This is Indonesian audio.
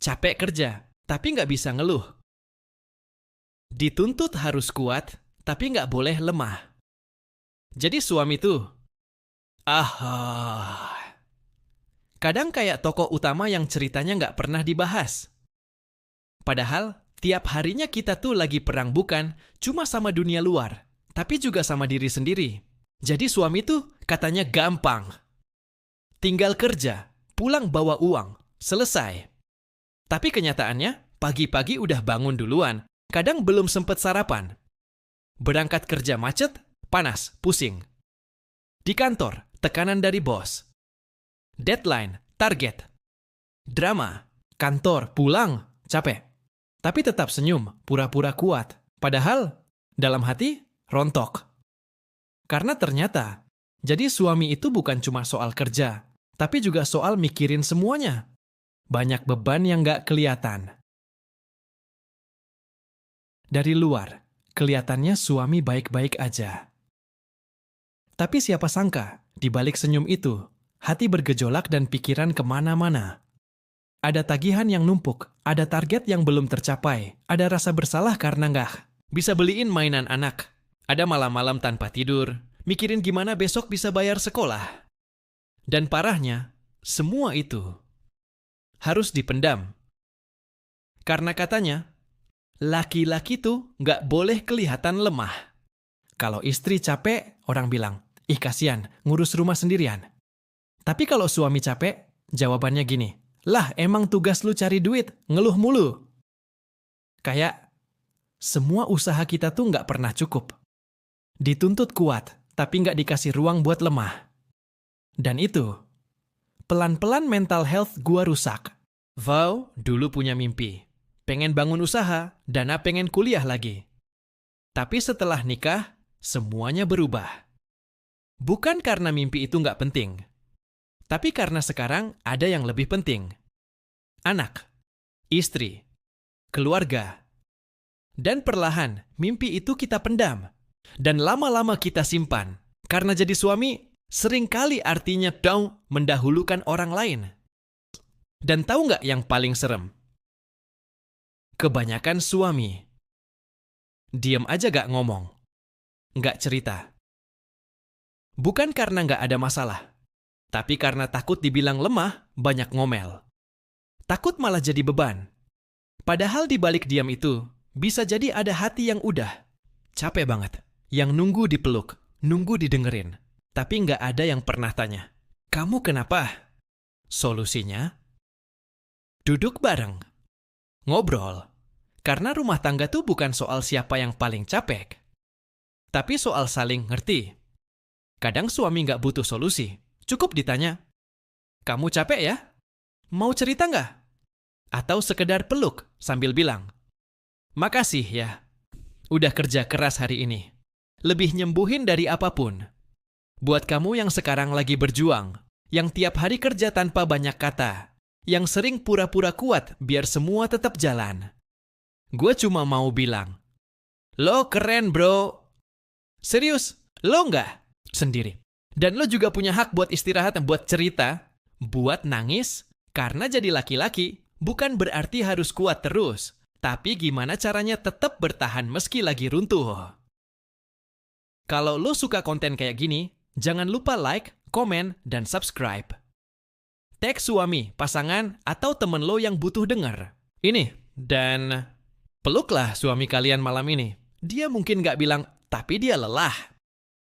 capek kerja, tapi nggak bisa ngeluh. Dituntut harus kuat, tapi nggak boleh lemah. Jadi suami tuh, kadang kayak tokoh utama yang ceritanya nggak pernah dibahas. Padahal, tiap harinya kita tuh lagi perang bukan cuma sama dunia luar, tapi juga sama diri sendiri. Jadi suami tuh katanya gampang. Tinggal kerja, pulang bawa uang, selesai. Tapi kenyataannya, pagi-pagi udah bangun duluan, kadang belum sempet sarapan. Berangkat kerja macet, panas, pusing. Di kantor, tekanan dari bos. Deadline, target. Drama, kantor, pulang, capek. Tapi tetap senyum, pura-pura kuat. Padahal, dalam hati, rontok. Karena ternyata, jadi suami itu bukan cuma soal kerja, tapi juga soal mikirin semuanya. Banyak beban yang nggak kelihatan. Dari luar, kelihatannya suami baik-baik aja. Tapi siapa sangka, di balik senyum itu, hati bergejolak dan pikiran kemana-mana. Ada tagihan yang numpuk, ada target yang belum tercapai, ada rasa bersalah karena nggak bisa beliin mainan anak. Ada malam-malam tanpa tidur, mikirin gimana besok bisa bayar sekolah. Dan parahnya, semua itu harus dipendam. Karena katanya, laki-laki tuh nggak boleh kelihatan lemah. Kalau istri capek, orang bilang, ih kasihan, ngurus rumah sendirian. Tapi kalau suami capek, jawabannya gini, lah emang tugas lu cari duit, ngeluh mulu. Kayak, semua usaha kita tuh nggak pernah cukup. Dituntut kuat, tapi nggak dikasih ruang buat lemah. Dan itu, pelan-pelan mental health gua rusak. Vow dulu punya mimpi. Pengen bangun usaha, Dana pengen kuliah lagi. Tapi setelah nikah, semuanya berubah. Bukan karena mimpi itu nggak penting. Tapi karena sekarang ada yang lebih penting. Anak, istri, keluarga. Dan perlahan, mimpi itu kita pendam. Dan lama-lama kita simpan. Karena jadi suami, seringkali artinya mendahulukan orang lain. Dan tahu nggak yang paling serem? Kebanyakan suami. Diam aja gak ngomong. Nggak cerita. Bukan karena nggak ada masalah. Tapi karena takut dibilang lemah, banyak ngomel. Takut malah jadi beban. Padahal di balik diam itu, bisa jadi ada hati yang udah capek banget. Yang nunggu dipeluk, nunggu didengerin. Tapi nggak ada yang pernah tanya, kamu kenapa? Solusinya? Duduk bareng. Ngobrol. Karena rumah tangga tuh bukan soal siapa yang paling capek. Tapi soal saling ngerti. Kadang suami nggak butuh solusi. Cukup ditanya, kamu capek ya? Mau cerita nggak? Atau sekedar peluk sambil bilang, makasih ya, udah kerja keras hari ini. Lebih nyembuhin dari apapun. Buat kamu yang sekarang lagi berjuang, yang tiap hari kerja tanpa banyak kata, yang sering pura-pura kuat biar semua tetap jalan. Gue cuma mau bilang, lo keren bro. Serius, lo nggak sendiri. Dan lo juga punya hak buat istirahat, buat cerita, buat nangis, karena jadi laki-laki bukan berarti harus kuat terus, tapi gimana caranya tetap bertahan meski lagi runtuh. Kalau lo suka konten kayak gini, jangan lupa like, komen, dan subscribe. Tag suami, pasangan, atau temen lo yang butuh denger ini, dan peluklah suami kalian malam ini. Dia mungkin nggak bilang, tapi dia lelah.